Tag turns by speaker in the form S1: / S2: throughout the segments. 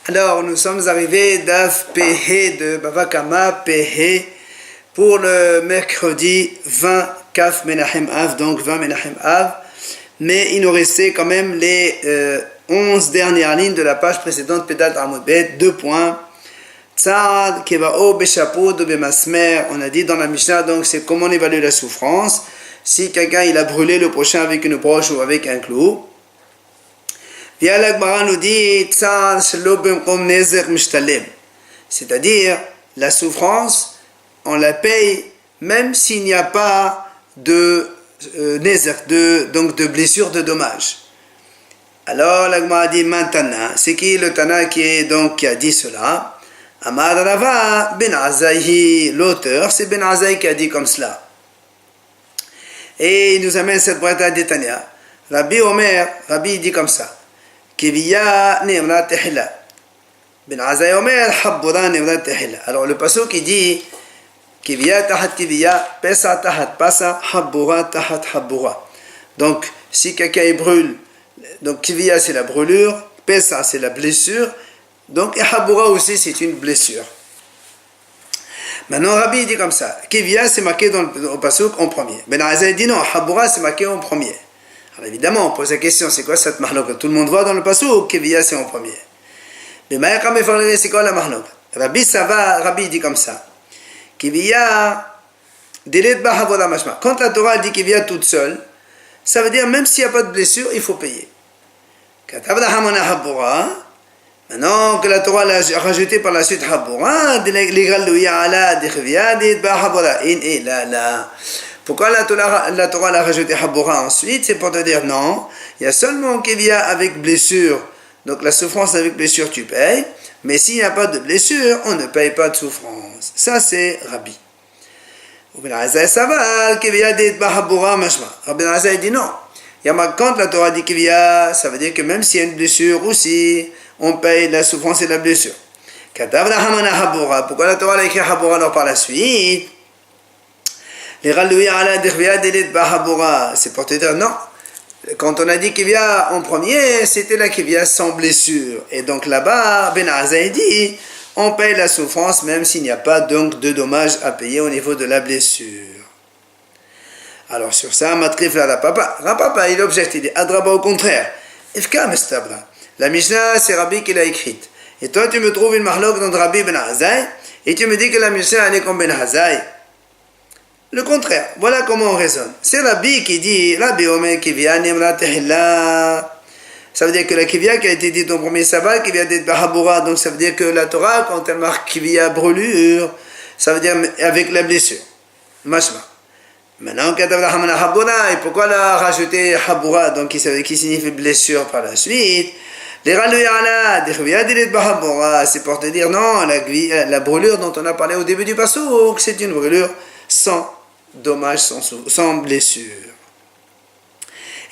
S1: Alors, nous sommes arrivés d'Af Pehe de Bava Kama Pehe pour le mercredi 20 Kaf Menachem Av, donc 20 Menachem Av. Mais il nous restait quand même les 11 dernières lignes de la page précédente, Pédal Amud Bet, 2 points. Tsad Kevao Beshapod Bemasmer, on a dit dans la Mishnah, donc c'est comment on évalue la souffrance. Si quelqu'un il a brûlé le prochain avec une broche ou avec un clou. Via l'Agmara nous dit c'est-à-dire la souffrance on la paye même s'il n'y a pas de donc de blessure, de dommage. Alors l'Agmara dit maintenant, c'est qui le Tana qui a dit cela? Amar Rava ben Azayhi, l'auteur c'est Ben Azay qui a dit comme cela. Et il nous amène cette boîte à Détania. Rabbi dit comme ça. Kiviya Nimra Tehila. Ben Azay Omer Habbura Nimra Tehila. Alors le pasuk qui dit Kiviya Tahat Kiviya, Pesa Tahat Pasa, Habbura Tahat Habbura. Donc si quelqu'un brûle, donc Kiviya c'est la brûlure, Pesa c'est la blessure, donc et Habbura aussi c'est une blessure. Maintenant Rabbi dit comme ça, Kiviya c'est marqué dans le pasuk en premier. Ben Azay dit non, Habbura c'est marqué en premier. Alors évidemment, on pose la question, c'est quoi cette mahlok? Tout le monde voit dans le pasuk, Kiviya c'est en premier. Mais Maïkam et Farlé, c'est quoi la mahlok? Rabbi dit comme ça. Kiviya, Dilet Bahavoda Mashma. Quand la Torah dit Kiviya toute seule, ça veut dire même s'il n'y a pas de blessure, il faut payer. Katabda Hamana Habbura. Maintenant que la Torah l'a rajouté par la suite Habbura, l'égal de Ya'ala, Dikhviya, Dilet Bahavoda. In et la. Pourquoi la Torah l'a rajouté Habbura ensuite? C'est pour te dire non, il y a seulement Kiviya avec blessure, donc la souffrance avec blessure tu payes, mais s'il n'y a pas de blessure, on ne paye pas de souffrance. Ça c'est Rabbi. Rabbi Azay Saval, Kiviya dit Habbura mashma. Rabbi Azay dit non. Quand la Torah dit Kiviya, ça veut dire que même s'il y a une blessure aussi, on paye la souffrance et la blessure. Katabna Hamana Habbura. Pourquoi la Torah l'a écrit Habbura alors par la suite? C'est pour te dire non. Quand on a dit Kiviya en premier, c'était la Kiviya sans blessure. Et donc là-bas, Ben Azay dit, on paye la souffrance même s'il n'y a pas donc de dommages à payer au niveau de la blessure. Alors sur ça, Matrif la Rapapa, il objecte, il dit Adraba au contraire. Ifka mestabra. La Mishnah, c'est Rabbi qui l'a écrite. Et toi, tu me trouves une mahlok dans Rabbi Ben Azay, et tu me dis que la Mishnah, elle est comme Ben Azay. Le contraire, voilà comment on raisonne. C'est Rabbi qui dit, Rabbi Omer Kiviya Nimra Tehila. Ça veut dire que la Kiviya qui a été dite en premier sabbat, Kiviya dit Bahabura, donc ça veut dire que la Torah, quand elle marque Kiviya brûlure, ça veut dire avec la blessure. Mashma. Maintenant, et pourquoi la rajouter Habura, donc qui signifie blessure par la suite? Les Raluyala, c'est pour te dire non, la brûlure dont on a parlé au début du passouk, c'est une brûlure sans dommage, sans blessure.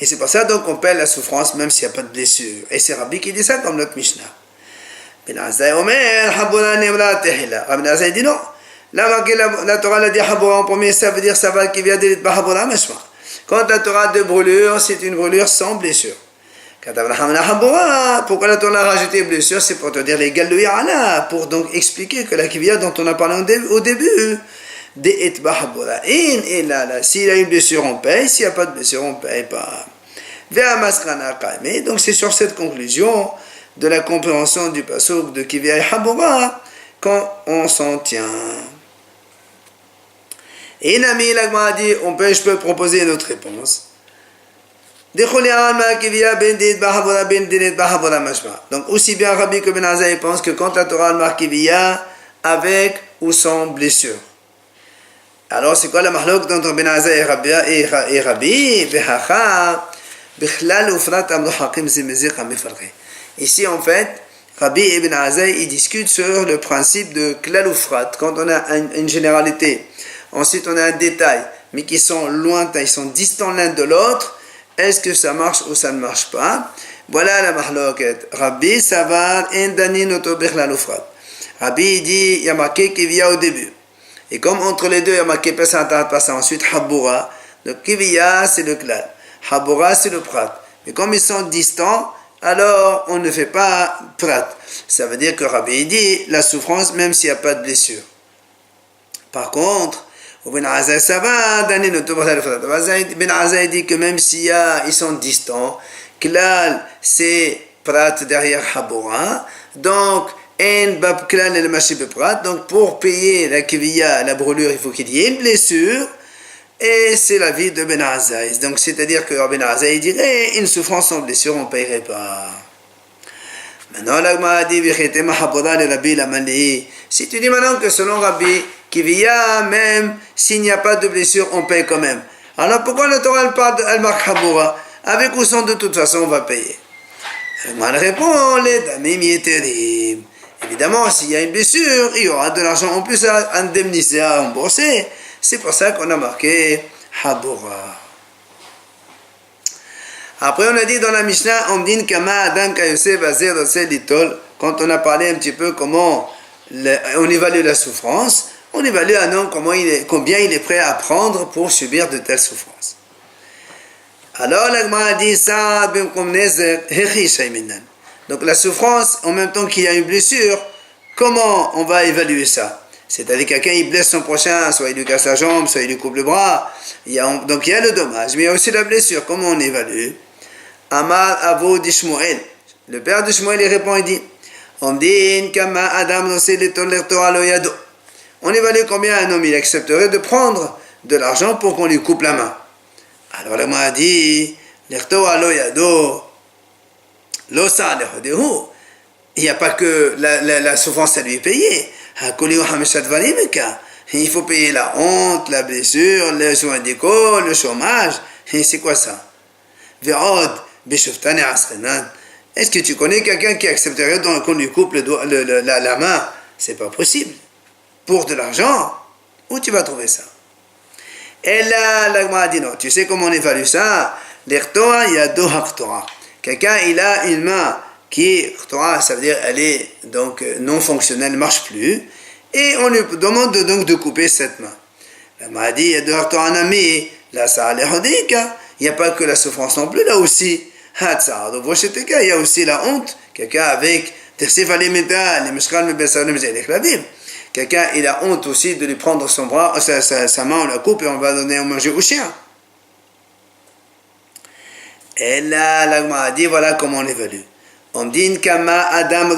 S1: Et c'est pour ça donc qu'on paie la souffrance même s'il n'y a pas de blessure. Et c'est Rabbi qui dit ça comme notre Mishnah. Ben Azay Omer, Habura Nimra Tehila. Rabbi Azay dit non. Là, la Torah l'a dit Habura en premier, ça veut dire ça va qui vient de Habura Meshma. Quand la Torah de brûlure, c'est une brûlure sans blessure. Pourquoi la Torah a rajouté blessure? C'est pour te dire les Galouya, pour donc expliquer que la Kiviya dont on a parlé au début, s'il y a une blessure, on paye. S'il n'y a pas de blessure, on ne paye pas. Donc c'est sur cette conclusion de la compréhension du pasuk de Kiviya et Habura quand on s'en tient. Et Nami Lagma dit, je peux proposer une autre réponse. Donc aussi bien Rabbi que Ben Azay pense que quand la Torah marque Kiviya avec ou sans blessure. Alors c'est quoi la mahlok entre Ben Azay et Rabbi? Ici en fait, Rabbi et Ben Azay ils discutent sur le principe de klal ufrat. Quand on a une généralité, ensuite on a un détail, mais qui sont lointains, ils sont distants l'un de l'autre, est-ce que ça marche ou ça ne marche pas? Voilà la mahloket. Rabbi savar endani noto bichlal ufrat. Rabbi dit, il y a marqué Kiviya au début. Et comme entre les deux, il y a marqué Pesa ensuite Habura. Donc Kiviya c'est le klal, Habura c'est le prat. Mais comme ils sont distants, alors on ne fait pas prat. Ça veut dire que Rabbi dit la souffrance même s'il n'y a pas de blessure. Par contre, Ben Azai ça va, Ben Azai dit que même ils sont distants, Klal c'est prat derrière Habora, donc donc pour payer la kiviya, la brûlure, il faut qu'il y ait une blessure, et c'est la vie de Ben Azai. Donc c'est-à-dire que Ben Azai dirait une souffrance sans blessure, on ne paierait pas. Maintenant, l'Agma dit si tu dis maintenant que selon Rabbi Kiviya, même s'il n'y a pas de blessure, on paye quand même. Alors pourquoi la Torah elle parle d'Al-Mark Habura? Avec ou sans, de toute façon, on va payer. Elle répond, les damim yeterim. Évidemment, s'il y a une blessure, il y aura de l'argent en plus à indemniser, à rembourser. C'est pour ça qu'on a marqué Habura. Après, on a dit dans la Mishnah, on dit Kama Adam Kayose Vazer Litol, quand on a parlé un petit peu comment on évalue la souffrance, on évalue un homme combien il est prêt à prendre pour subir de telles souffrances. Alors, l'Agma a dit ça, donc la souffrance, en même temps qu'il y a une blessure, comment on va évaluer ça? C'est-à-dire quelqu'un il blesse son prochain, soit il lui casse la jambe, soit il lui coupe le bras, donc il y a le dommage, mais il y a aussi la blessure. Comment on évalue? Amar Avo d'Ishmoel, le père d'Ishmoel, il répond, il dit, on dit Kama Adam on évalue combien un homme il accepterait de prendre de l'argent pour qu'on lui coupe la main. Alors le a dit, il n'y a pas que la souffrance à lui payer. Il faut payer la honte, la blessure, les soins médicaux, le chômage. Et c'est quoi ça? Est-ce que tu connais quelqu'un qui accepterait qu'on lui coupe la main? C'est pas possible. Pour de l'argent, où tu vas trouver ça? Et là, l'Agma a dit non. Tu sais comment on évalue ça? L'Irtoa, il y a deux Haktora. Quelqu'un, il a une main qui est, ça veut dire elle est donc non fonctionnelle, ne marche plus. Et on lui demande donc de couper cette main. L'Agma a dit, il y a deux Haktora en ami. Là, ça a l'air hodika. Il n'y a pas que la souffrance non plus, là aussi. Il y a aussi la honte. Quelqu'un avec quelqu'un, il a honte aussi de lui prendre son bras, sa main, on la coupe et on va donner à manger au chien. Et là, l'Agma a dit, voilà comment on évalue. On dit, Kama Adam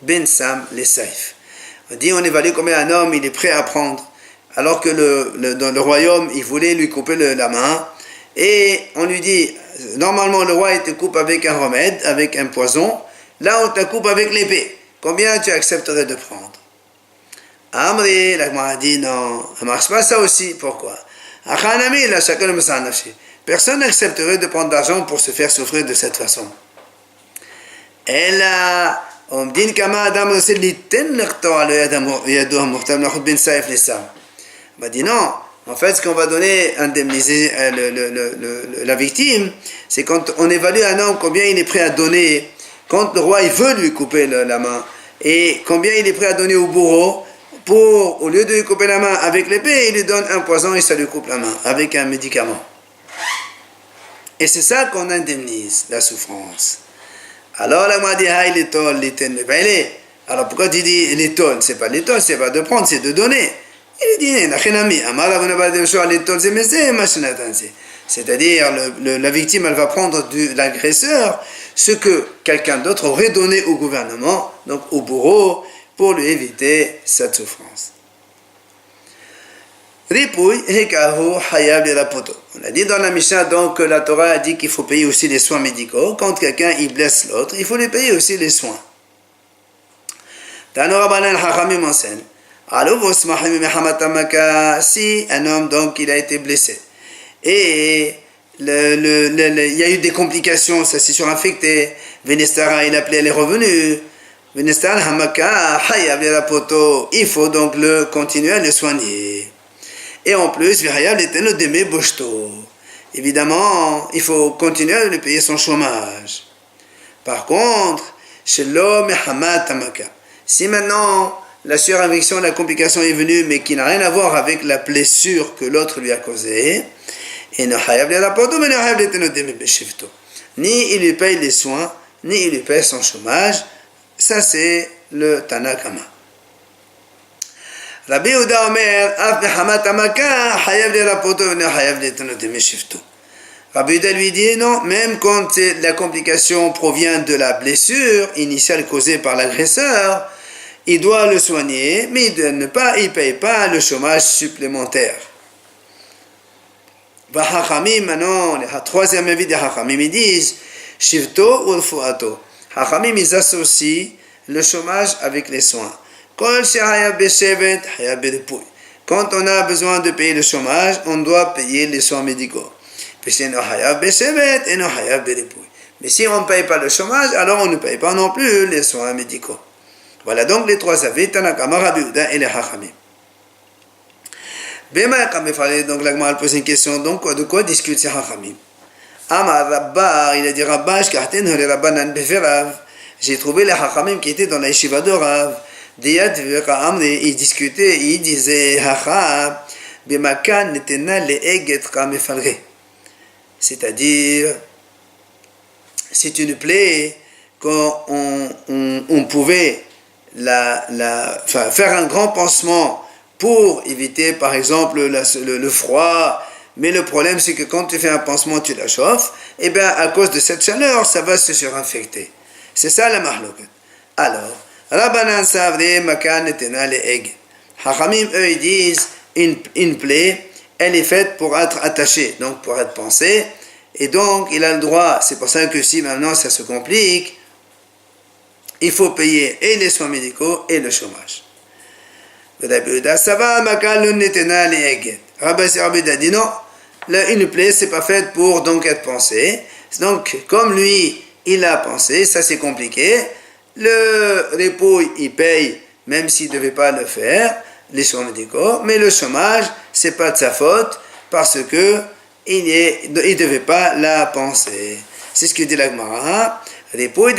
S1: Ben Sam les Saif. On dit, on évalue combien un homme, il est prêt à prendre. Alors que dans le royaume, il voulait lui couper la main. Et on lui dit, normalement le roi il te coupe avec un remède, avec un poison. Là on te coupe avec l'épée. Combien tu accepterais de prendre? Amri, l'Agma a dit non, ça ne marche pas ça aussi. Pourquoi? Personne n'accepterait de prendre d'argent pour se faire souffrir de cette façon. Et là, on dit Kama Adam aussi on dit non. En fait, ce qu'on va donner, indemniser la victime, c'est quand on évalue un homme combien il est prêt à donner, quand le roi il veut lui couper la main, et combien il est prêt à donner au bourreau, au lieu de lui couper la main avec l'épée, il lui donne un poison et ça lui coupe la main, avec un médicament. Et c'est ça qu'on indemnise, la souffrance. Alors la m'a dit, alors pourquoi tu dis l'étole? C'est pas l'étole, c'est pas de prendre, c'est de donner. C'est-à-dire la victime elle va prendre de l'agresseur ce que quelqu'un d'autre aurait donné au gouvernement, donc au bourreau, pour lui éviter cette souffrance. On a dit dans la Mishnah donc que la Torah a dit qu'il faut payer aussi les soins médicaux. Quand quelqu'un il blesse l'autre, il faut lui payer aussi les soins. Si un homme donc il a été blessé et il y a eu des complications, ça s'est surinfecté, Venestara il appelé les revenus, Venestara Hamaka Hayab Poto, il faut donc continuer à le soigner. Et en plus, évidemment, il faut continuer à lui payer son chômage. Par contre, si maintenant la surinfection, la complication est venue, mais qui n'a rien à voir avec la blessure que l'autre lui a causée, Ni il lui paye les soins, ni il lui paye son chômage. Ça, c'est le Tanakama. Rabbi Yehuda Omer, Rabbi Yehuda lui dit non, même quand la complication provient de la blessure initiale causée par l'agresseur, il doit le soigner, mais il ne paye pas le chômage supplémentaire. Maintenant, le troisième avis des Hachamim, ils disent Shivto ou Fuato. Hachamim, ils associent le chômage avec les soins. Quand on a besoin de payer le chômage, on doit payer les soins médicaux. Mais si on ne paye pas le chômage, alors on ne paye pas non plus les soins médicaux. Voilà donc les trois avis, Tanakama, Rabbi Yehuda et les Hachamim. Donc la Gemara pose une question, donc de quoi discute ces Hachamim? Amar Rabba, il a dit Rabba, j'ai trouvé les Hachamim qui étaient dans la yeshiva de Rav. Ils discutaient, ils disaient c'est-à-dire, c'est une plaie quand on pouvait faire un grand pansement pour éviter par exemple le froid, mais le problème c'est que quand tu fais un pansement tu la chauffes, et bien à cause de cette chaleur ça va se surinfecter. C'est ça la mahloukat. Alors Rabbanan savre makan etena le egg. Hachamim eux ils disent une plaie elle est faite pour être attachée, donc pour être pansée, et donc il a le droit. C'est pour ça que si maintenant ça se complique, il faut payer et les soins médicaux et le chômage. Rabbi Yehuda dit non, une plaie c'est pas faite pour donc être pansée. Donc comme lui il a pensé, ça c'est compliqué. Le repos il paye même s'il ne devait pas le faire, les soins médicaux, mais le chômage c'est pas de sa faute parce que il devait pas la penser. C'est ce que dit la Gemara. Comme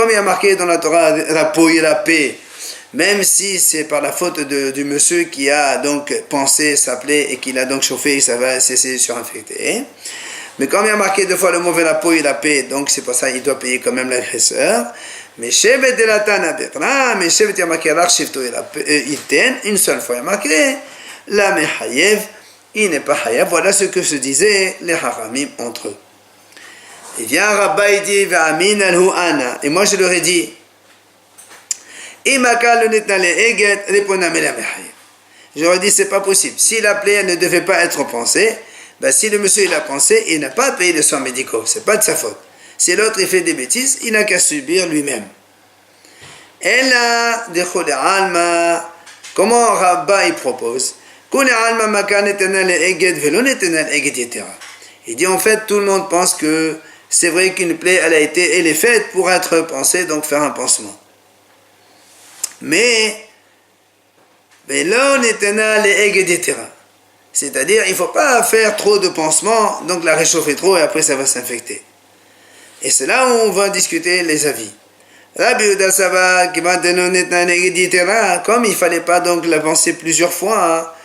S1: il y a marqué dans la Torah, rapouille la paix, même si c'est par la faute du monsieur qui a donc pensé sa plaie et qui l'a donc chauffé, ça va cesser de surinfecter. Mais comme il y a marqué deux fois le mauvais rapouille la paix, donc c'est pour ça qu'il doit payer quand même l'agresseur. Mais Shevet de la Tana Betra, mais Shevet il y a marqué l'archivto iten, une seule fois il y a marqué la Mehayev, il n'est pas Hayev. Voilà ce que se disaient les Haramim entre eux. Et vient Rabba il dit Va'amin al-hu ana. Et moi je leur ai dit Imaka le netale eget reponame la mehayev. Je leur ai dit c'est pas possible. Si la plaie ne devait pas être pensée, ben, si le monsieur il a pensé, il n'a pas payé les soins médicaux. C'est pas de sa faute. Si l'autre il fait des bêtises, il n'a qu'à subir lui-même. Ella de chole alma. Comment Rabba il propose? Kole alma maka netanal eget velo netanal eget yetera. Il dit en fait tout le monde pense que c'est vrai qu'une plaie, elle est faite pour être pansée, donc faire un pansement. Mais c'est-à-dire, il ne faut pas faire trop de pansements, donc la réchauffer trop et après ça va s'infecter. Et c'est là où on va discuter les avis. Rabbi Yehuda Sava, comme il ne fallait pas donc la penser plusieurs fois,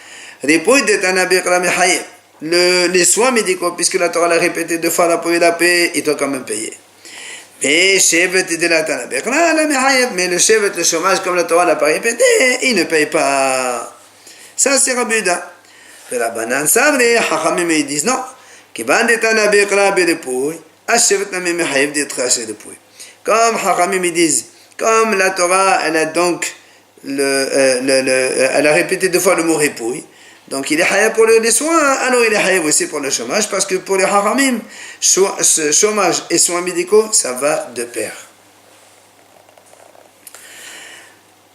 S1: les soins médicaux, puisque la Torah l'a répété deux fois la paix, il doit quand même payer. Mais le shevet, le chômage, comme la Torah l'a pas répété, il ne paye pas. Ça c'est Rabbi Yehuda. Les Rabbanan savent, les Hachamim ils disent non. Comme Hachamim ils disent, comme la Torah elle a donc elle a répété deux fois le mot répouille. Donc il est hayab pour les soins, alors il est hayab aussi pour le chômage, parce que pour les haramim, chômage et soins médicaux, ça va de pair.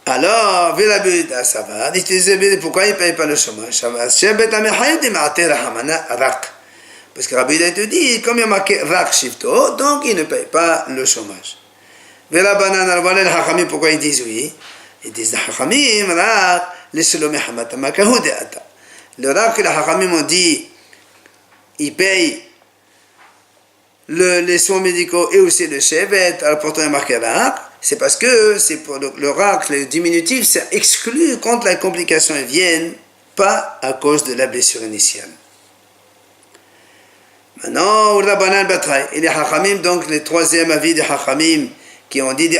S1: Alors, ça va. Pourquoi il ne paye pas le chômage? Parce que Rabbi te dit, comme il y a marqué rak shifto, donc il ne paye pas le chômage. Voilà les haramim, pourquoi ils disent oui? Ils disent haramim, rak, les shalom hamata makahu de'ata. Le rak que les Hachamim ont dit, il paye les soins médicaux et aussi le shevet, alors pourtant il y a marqué rak, c'est parce que c'est pour le rak, le diminutif, c'est exclu quand la complication vienne, pas à cause de la blessure initiale. Maintenant, Rabbanan Batraï. Et les Hachamim, donc le troisième avis des Hachamim, qui ont dit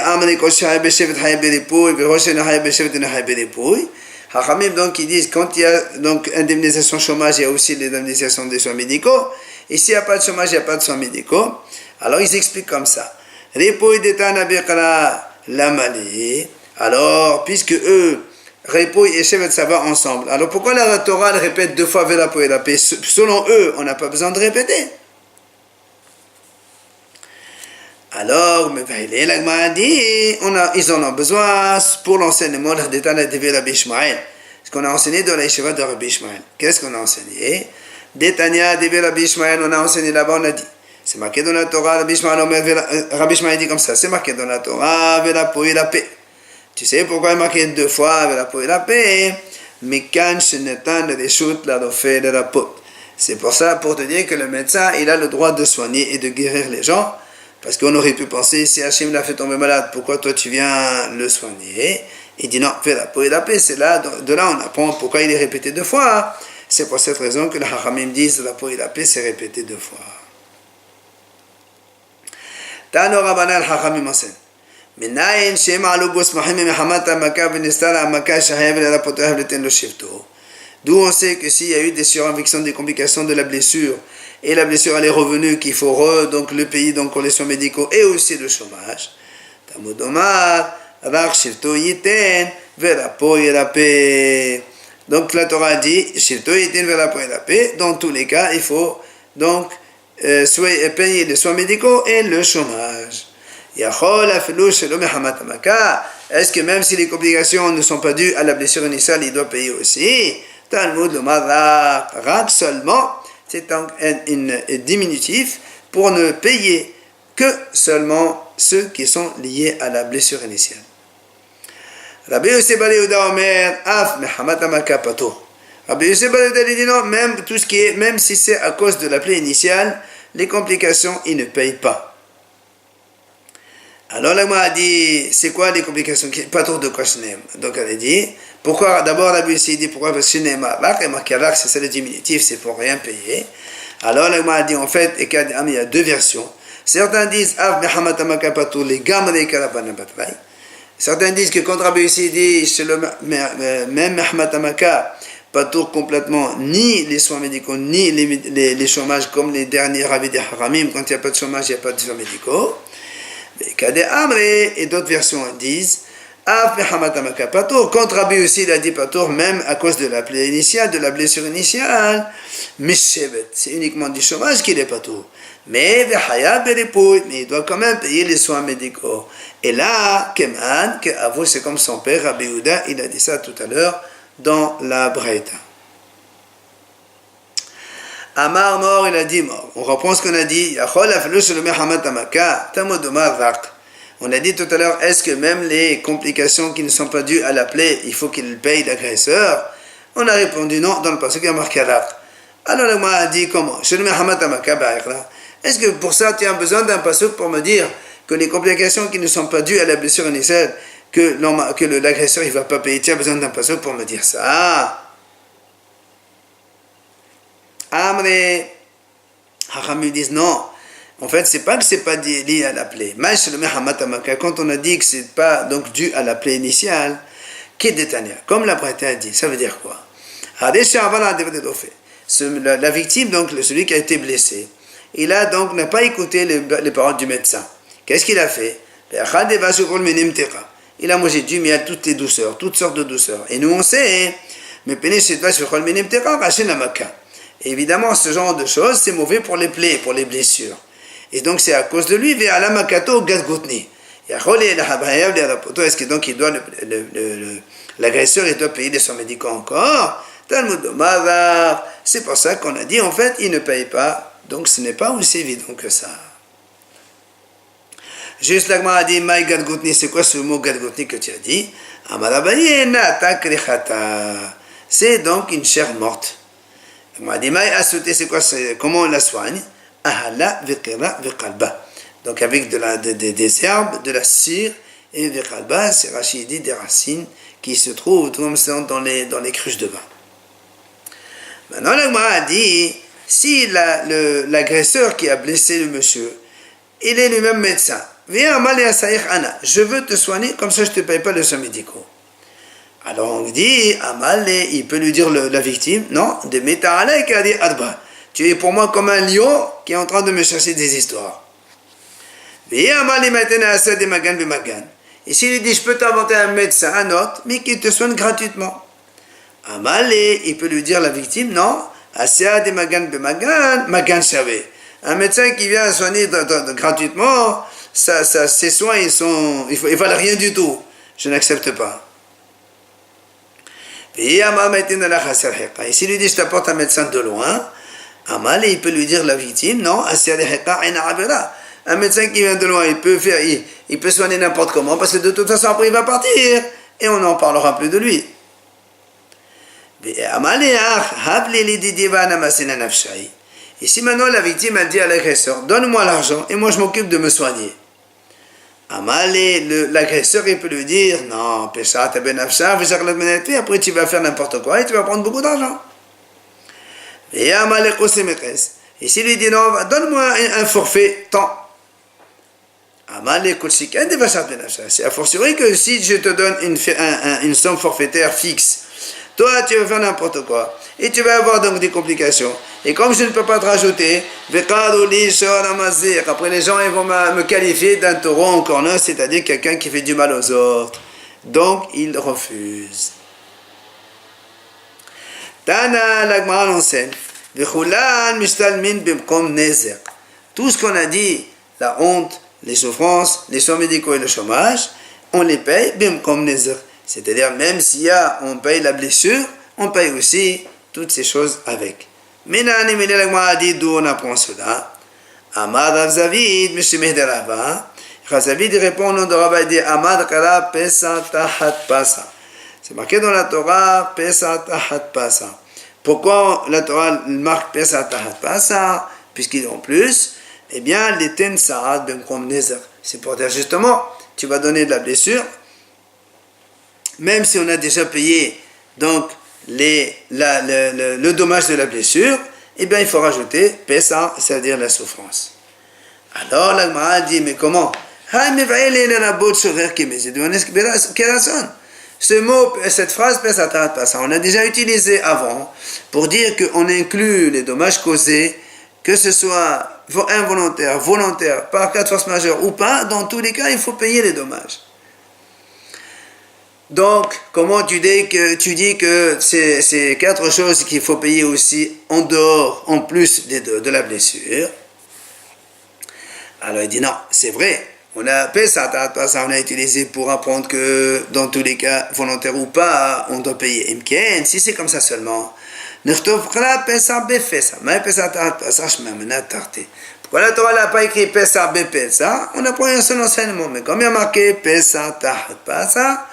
S1: Hachamim, donc, ils disent quand il y a donc indemnisation chômage, il y a aussi l'indemnisation des soins médicaux. Et s'il n'y a pas de chômage, il n'y a pas de soins médicaux. Alors, ils expliquent comme ça. Alors, puisque eux, Repouille et Shevet, ça va ensemble. Alors pourquoi la Torah elle répète deux fois Vela et la paix? Selon eux, on n'a pas besoin de répéter. Alors, l'Agma a dit, ils en ont besoin pour l'enseignement de Détana de Vela Bishmael. Ce qu'on a enseigné dans la Yeshiva de Rabbi Ishmael. Qu'est-ce qu'on a enseigné? Détania de Vela Bishmael, on a enseigné là-bas, on a dit. C'est marqué dans la Torah, Rabbi Ishmael dit comme ça, c'est marqué dans la Torah, Vela et la paix. Tu sais pourquoi il est marqué deux fois Vela et la paix? C'est pour ça, pour te dire que le médecin, il a le droit de soigner et de guérir les gens. Parce qu'on aurait pu penser, si Hachem l'a fait tomber malade, pourquoi toi tu viens le soigner? Il dit non, Vela et la paix, c'est là, de là on apprend pourquoi il est répété deux fois. C'est pour cette raison que les Hachamim disent Vela et la paix, c'est répété deux fois. Tano Rabbanan Hachamim enseigne. D'où on sait que s'il y a eu des surinfections, des complications de la blessure, et la blessure elle est revenue, qu'il faut donc le payer donc pour les soins médicaux et aussi le chômage. Donc la Torah dit, dans tous les cas, il faut donc payer les soins médicaux et le chômage. Est-ce que même si les complications ne sont pas dues à la blessure initiale, il doit payer aussi? Talmud le Rak seulement, c'est un diminutif pour ne payer que seulement ceux qui sont liés à la blessure initiale. Rabbi Yosef bar Yehuda Omer, Af mehamat hamaka patur. Rabbi Yosef bar Yehuda dit non, même tout ce qui est, même si c'est à cause de la plaie initiale, les complications, il ne paye pas. Alors l'Agma a dit, c'est quoi les complications? Pas trop de quoi Shneem. Donc elle a dit, pourquoi, d'abord la Bible dit, pourquoi? Parce que Shneem Rak, et marqué Rak, c'est ça le diminutif, c'est pour rien payer. Alors l'Agma a dit, en fait, il y a deux versions. Certains disent, Av Mehamat Amaka Patou, les Gamre Karabana Batrai. Certains disent que quand Rabbi Yossi dit, même Mehamat Amaka Patou complètement, ni les soins médicaux, ni les chômages, comme les derniers Ravi de Haramim, quand il n'y a pas de chômage, il n'y a pas de soins médicaux. Et d'autres versions disent quand Rabbi aussi il a dit Patour, même à cause de la plaie initiale, de la blessure initiale, c'est uniquement du chômage qu'il est Patour. Mais il doit quand même payer les soins médicaux. Et là, Keman, c'est comme son père, Rabbi Yehuda, il a dit ça tout à l'heure dans la Braïta. Amar mort, il a dit mort. On reprend ce qu'on a dit. On a dit tout à l'heure, est-ce que même les complications qui ne sont pas dues à la plaie, il faut qu'il paye l'agresseur? On a répondu non dans le passage qui a marqué Rak. Alors le a dit comment? Est-ce que pour ça tu as besoin d'un passage pour me dire que les complications qui ne sont pas dues à la blessure initiale, que l'agresseur il ne va pas payer? Tu as besoin d'un passage pour me dire ça? Amré, Hachamim disent non. En fait, c'est pas que c'est pas lié à la plaie. Quand on a dit que c'est pas donc dû à la plaie initiale, comme la Braïta a dit, ça veut dire quoi? La victime, donc celui qui a été blessé, il a donc n'a pas écouté les paroles du médecin. Qu'est-ce qu'il a fait? Il a mangé du miel, toutes les douceurs, toutes sortes de douceurs. Et nous on sait, mais et évidemment, ce genre de choses, c'est mauvais pour les plaies, pour les blessures. Et donc, c'est à cause de lui, est-ce que donc il doit l'agresseur, il doit payer des soins médicaux encore? C'est pour ça qu'on a dit, en fait, il ne paye pas. Donc, ce n'est pas aussi évident que ça. Juste l'agma a dit, Maï Gadgoutni, c'est quoi ce mot Gadgoutni que tu as dit? C'est donc une chair morte. C'est quoi, comment on la soigne? Donc avec des herbes, de la cire, et viqalba, c'est Rachid dit des racines qui se trouvent comme ça dans les cruches de vin. Maintenant, le Gemara a dit si l'agresseur qui a blessé le monsieur, il est lui-même médecin, viens je veux te soigner, comme ça je ne te paye pas les soins médicaux. Alors on dit, il peut lui dire la victime, non, de tu es pour moi comme un lion qui est en train de me chercher des histoires. Et s'il lui dit, je peux t'inventer un médecin, un autre, mais qui te soigne gratuitement. Il peut lui dire la victime, non, un médecin qui vient soigner gratuitement, ses soins, ils valent rien du tout. Je n'accepte pas. Et s'il lui dit, je t'apporte un médecin de loin, il peut lui dire la victime, non, un médecin qui vient de loin, il peut soigner n'importe comment, parce que de toute façon, après, il va partir, et on n'en parlera plus de lui. Et si maintenant la victime a dit à l'agresseur, donne-moi l'argent, et moi je m'occupe de me soigner. L'agresseur, il peut lui dire, non, après tu vas faire n'importe quoi, et tu vas prendre beaucoup d'argent. Et s'il lui dit, non, donne-moi un forfait, tant. C'est a fortiori que si je te donne une somme forfaitaire fixe, toi tu vas faire n'importe quoi et tu vas avoir donc des complications. Et comme je ne peux pas te rajouter, après les gens ils vont me qualifier d'un taureau en corneau, c'est-à-dire quelqu'un qui fait du mal aux autres. Donc il refuse. Tana l'Agmara l'enseigne. Tout ce qu'on a dit, la honte, les souffrances, les soins médicaux et le chômage, on les paye bimkom nezer. C'est-à-dire, même si on paye la blessure, on paye aussi toutes ces choses avec. Menani Menelagma dit d'où on apprend cela. Amad Avzavid, M. Mehderava. Razavid répond au nom de Rabbi, dit Amad Kala Pesa Tahat Pasa. C'est marqué dans la Torah Pesa Tahat Pasa. Pourquoi la Torah marque Pesa Tahat Pasa? Puisqu'il en plus, eh bien, les ten Saad bimkom nezer. C'est pour dire justement, tu vas donner de la blessure. Même si on a déjà payé donc le dommage de la blessure, eh bien il faut rajouter Pesa, c'est-à-dire la souffrance. Alors la Gemara dit, mais comment? Ce mot, cette phrase Pesa Tahat Pasa, on a déjà utilisé avant pour dire qu'on inclut les dommages causés, que ce soit involontaire, volontaire, par cas de force majeure ou pas, dans tous les cas il faut payer les dommages. Donc, comment tu dis que c'est quatre choses qu'il faut payer aussi en dehors, en plus de la blessure? Alors il dit non, c'est vrai. On a utilisé pour apprendre que dans tous les cas, volontaire ou pas, on doit payer. Imken, si c'est comme ça seulement. Pourquoi la Torah n'a pas écrit Pesa Bepesa? On apprend un seul enseignement, mais comme il y a marqué Pesa Tahat Pasa,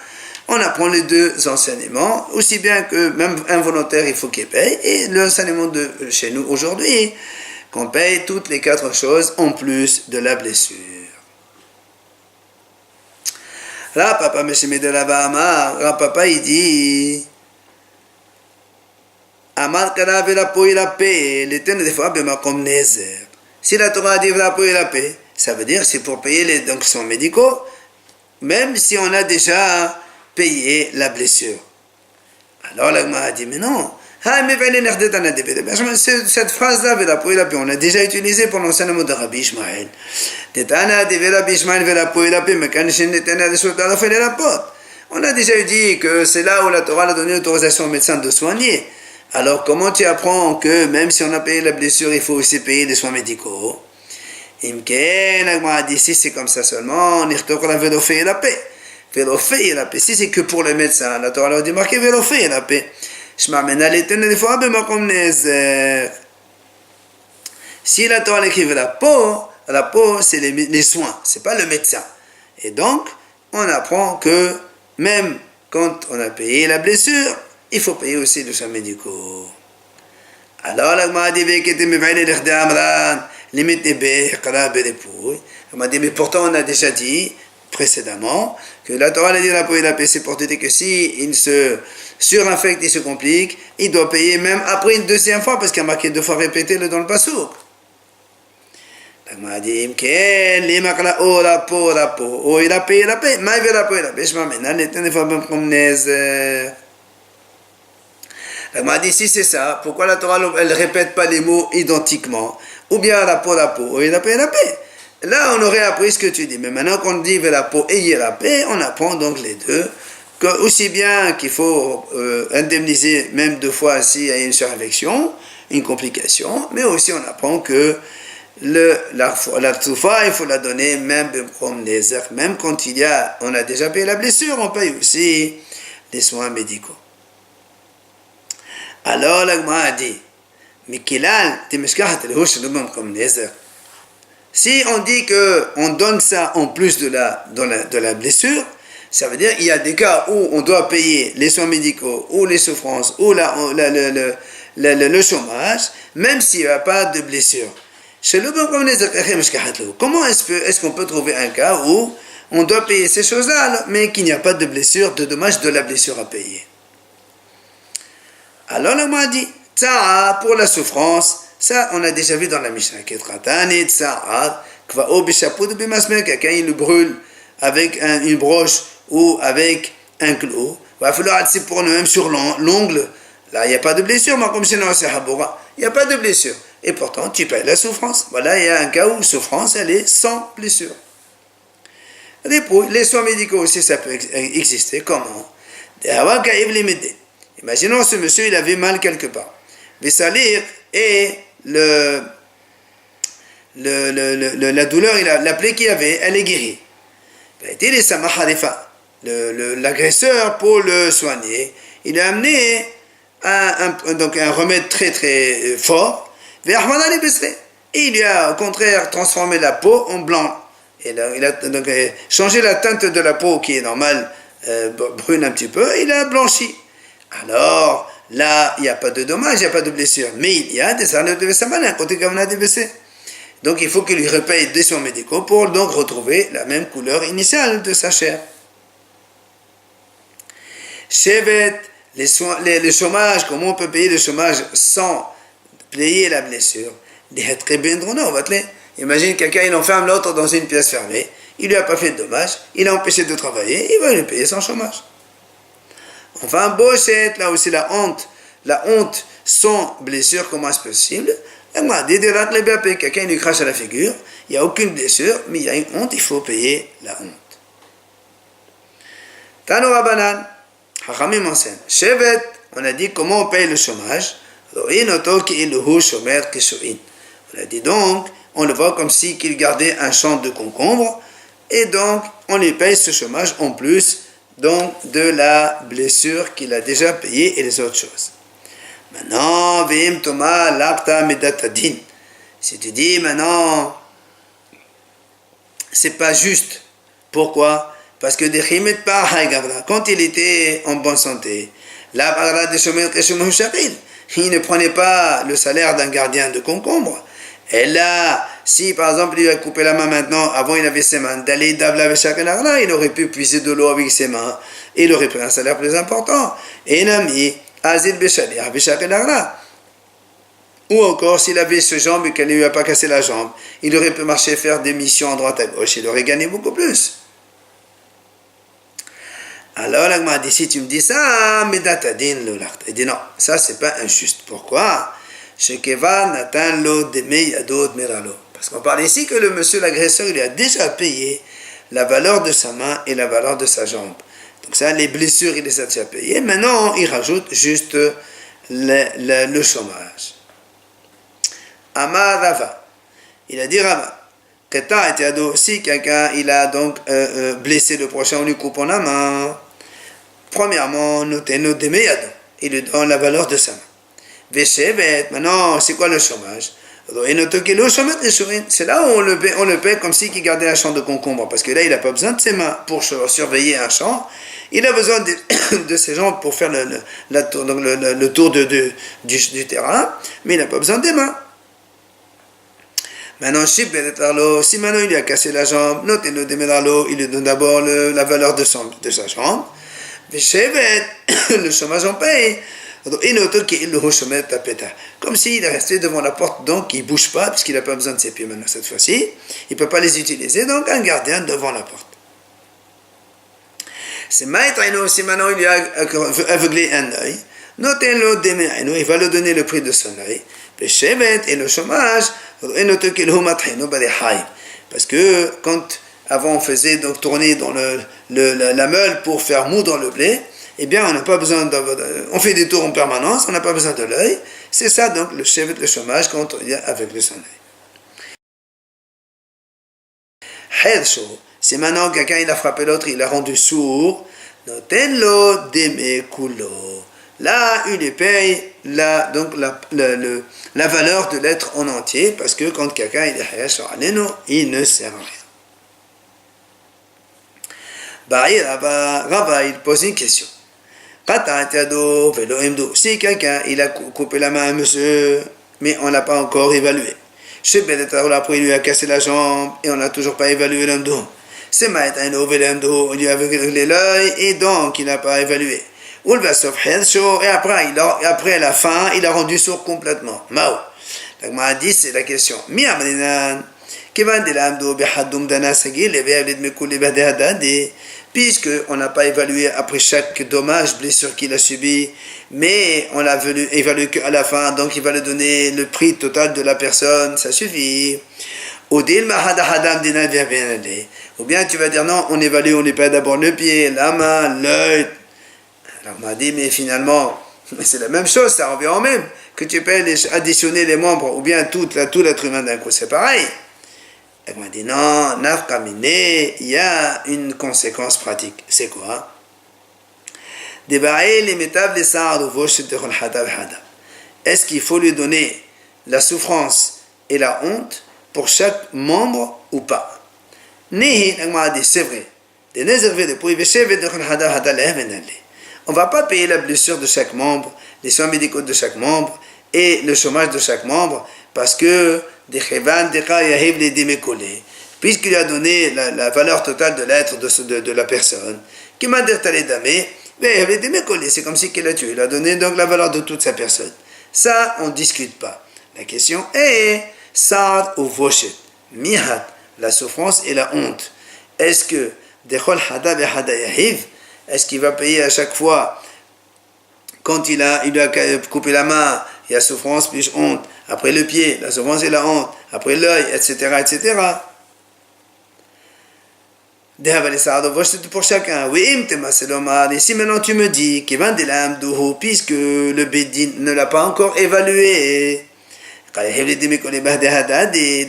S1: on apprend les deux enseignements, aussi bien que même involontaire, il faut qu'il paye, et l'enseignement de chez nous aujourd'hui, qu'on paye toutes les quatre choses en plus de la blessure. Là, papa, papa, il dit, Amar Kana Velapo il a payé, l'éternel des fois, comme Nézer. Si la Torah dit Velapo il a payé, ça veut dire c'est pour payer les soins médicaux, même si on a déjà payer la blessure. Alors la Gemara a dit, mais non, cette phrase-là, on l'a déjà utilisée pour l'enseignement de Rabbi Ishmael. On a déjà dit que c'est là où la Torah a donné l'autorisation au médecin de soigner. Alors comment tu apprends que même si on a payé la blessure, il faut aussi payer les soins médicaux? Imken, la Gemara a dit, si c'est comme ça seulement, on y retourne la vélofé et la paix. Vélofé et la paix. Si c'est que pour le médecin, la Torah a dit marqué vélofé et la paix. Si la Torah écrit la peau c'est les soins, c'est pas le médecin. Et donc, on apprend que même quand on a payé la blessure, il faut payer aussi les soins médicaux. Alors, la Gemara dit mais pourtant on a déjà dit précédemment, que la Torah a dit la peau et la paix, c'est pour te dire que si il se surinfecte, il se complique, il doit payer même après une deuxième fois, parce qu'il y a marqué 2 fois répété dans le passouk. La dit, la peau, il a payé la paix, mais il la peau et la paix, je m'amène, la dit, si c'est ça, pourquoi la Torah, elle répète pas les mots identiquement, ou bien la peau, il a payé la paix. Là, on aurait appris ce que tu dis. Mais maintenant qu'on dit la peau et la paix, on apprend donc les deux. Que aussi bien qu'il faut indemniser même 2 fois s'il y a une surinfection, une complication, mais aussi on apprend que la tsufa, il faut la donner même même quand on a déjà payé la blessure, on paye aussi les soins médicaux. Alors, la Gemara a dit, si on dit qu'on donne ça en plus de la blessure, ça veut dire qu'il y a des cas où on doit payer les soins médicaux, ou les souffrances, ou le chômage, même s'il n'y a pas de blessure. Comment est-ce qu'on peut trouver un cas où on doit payer ces choses-là, mais qu'il n'y a pas de blessure, de dommage de la blessure à payer? Alors là, on m'a dit, pour la souffrance, ça, on a déjà vu dans la Mishnah. Quelqu'un il le brûle avec une broche ou avec un clou. Il va falloir pour nous même sur l'ongle. Là, il n'y a pas de blessure. Mais comme c'est dans il n'y a pas de blessure. Et pourtant, tu payes la souffrance. Voilà, il y a un cas où souffrance, elle est sans blessure. Les soins médicaux aussi, ça peut exister. Comment? Imaginons ce monsieur, il avait mal quelque part. Les salir et la douleur, la plaie qu'il avait, elle est guérie. L'agresseur, pour le soigner, il a amené un remède très très fort, et il lui a au contraire transformé la peau en blanc. Il a donc changé la teinte de la peau qui est normale, brune un petit peu, il a blanchi. Alors, là, il n'y a pas de dommage, il n'y a pas de blessure. Mais il y a des arnaques de Vesamalin, côté comme on a débaissé. Donc, il faut qu'il lui repaye des soins médicaux pour donc retrouver la même couleur initiale de sa chair. Chevet, le chômage, comment on peut payer le chômage sans payer la blessure? Imagine quelqu'un, il enferme l'autre dans une pièce fermée, il lui a pas fait de dommage, il a empêché de travailler, il va lui payer son chômage. Enfin, Bochet, là aussi la honte sans blessure, comment est-ce possible? Quelqu'un lui crache à la figure, il n'y a aucune blessure, mais il y a une honte, il faut payer la honte. Tano Rabanan, Hachamim enseigne, Shevet, on a dit comment on paye le chômage. On a dit donc, on le voit comme si qu'il gardait un champ de concombre, et donc on lui paye ce chômage en plus donc de la blessure qu'il a déjà payée et les autres choses. Maintenant, si tu dis maintenant, c'est pas juste. Pourquoi? Parce que quand il était en bonne santé, il ne prenait pas le salaire d'un gardien de concombre. Et là, si par exemple il lui a coupé la main maintenant, avant il avait ses mains, il aurait pu puiser de l'eau avec ses mains, et il aurait pris un salaire plus important. Et Nami, Azil ou encore s'il avait ce jambe et qu'elle ne lui a pas cassé la jambe, il aurait pu marcher faire des missions à droite à gauche, il aurait gagné beaucoup plus. Alors l'agma dit, si tu me dis ça, il dit non, ça c'est pas injuste. Pourquoi? Parce qu'on parle ici que le monsieur l'agresseur, il a déjà payé la valeur de sa main et la valeur de sa jambe. Donc ça, les blessures, il les a déjà payées. Maintenant, il rajoute juste le chômage. Amar Rava, il a dit Rava, si quelqu'un il a donc blessé le prochain, on lui coupe la main. Premièrement, il lui donne la valeur de sa main. Maintenant, c'est quoi le chômage? C'est là où on le paie comme si il gardait un champ de concombre, parce que là, il n'a pas besoin de ses mains pour surveiller un champ. Il a besoin de ses jambes pour faire le tour du terrain, mais il n'a pas besoin des mains. Maintenant, si maintenant il lui a cassé la jambe, notez-le demedralo, il lui donne d'abord la valeur de sa jambe. Le chômage en paye. Comme s'il est resté devant la porte, donc il ne bouge pas, puisqu'il n'a pas besoin de ses pieds maintenant cette fois-ci. Il ne peut pas les utiliser, donc un gardien devant la porte. C'est Maïtraino, si maintenant il lui a aveuglé un œil, notez-le demedralo, il va lui donner le prix de son œil. Et le chômage, parce que quand avant on faisait donc tourner dans la meule pour faire moudre le blé, eh bien on n'a pas besoin on fait des tours en permanence, on n'a pas besoin de l'œil. C'est ça donc le chevet, le chômage quand on y a avec le soleil. C'est maintenant quelqu'un il a frappé l'autre, il l'a rendu sourd. Notenlo demekulo. Là, il lui paye la valeur de l'être en entier, parce que quand quelqu'un il est hayash aleno, il ne sert à rien. Rava, il pose une question. Si quelqu'un il a coupé la main à un monsieur, mais on ne l'a pas encore évalué. Après, il lui a cassé la jambe et on n'a toujours pas évalué l'amdo. C'est maintenant, il lui a aveuglé l'œil et donc il n'a pas évalué. Et après la fin, il a rendu sourd complètement. Mao. La dit, c'est la question. Puisque on n'a pas évalué après chaque dommage, blessure qu'il a subi, mais on l'a évalué qu'à la fin, donc il va lui donner le prix total de la personne, ça suffit. Ou bien tu vas dire non, on évalue, on n'est pas d'abord le pied, la main, l'œil. Alors on m'a dit, mais finalement, c'est la même chose, ça revient au même. Que tu peux additionner les membres, ou bien tout l'être humain d'un coup, c'est pareil. Elle m'a dit, non, nafkamine, il y a une conséquence pratique. C'est quoi? Est-ce qu'il faut lui donner la souffrance et la honte pour chaque membre ou pas? Elle m'a dit, c'est vrai. On ne va pas payer la blessure de chaque membre, les soins médicaux de chaque membre et le chômage de chaque membre parce que puisqu'il a donné la valeur totale de l'être de la personne, c'est comme si qu'il a tué, il a donné donc la valeur de toute sa personne. Ça, on ne discute pas. La question est Sa'ad ou Voshet, Mihat, la souffrance et la honte. Est-ce que est-ce qu'il va payer à chaque fois quand il a coupé la main, il y a souffrance plus honte, après le pied, la souffrance et la honte, après l'œil, etc., etc. Pour chacun. Oui, et si maintenant tu me dis puisque le Bédine ne l'a pas encore évalué,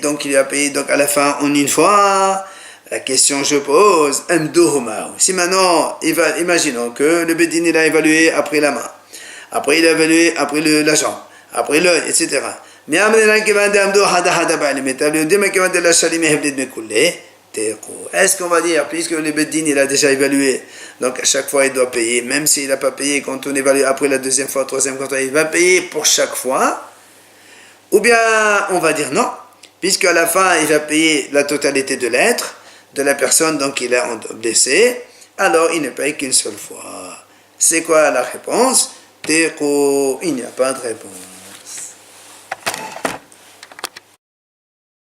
S1: donc il a payé donc à la fin en une fois. La question je pose, si maintenant, imaginons que le Bédine il a évalué après la main, après il a évalué après la jambe, après l'œil, etc. Mais est-ce qu'on va dire, puisque le Bédine il a déjà évalué, donc à chaque fois il doit payer, même s'il n'a pas payé quand on évalue après la deuxième fois, troisième fois, il va payer pour chaque fois? Ou bien on va dire non, puisque à la fin il va payer la totalité de l'être, de la personne donc il a blessé, alors il ne paye qu'une seule fois. C'est quoi la réponse? Il n'y a pas de réponse.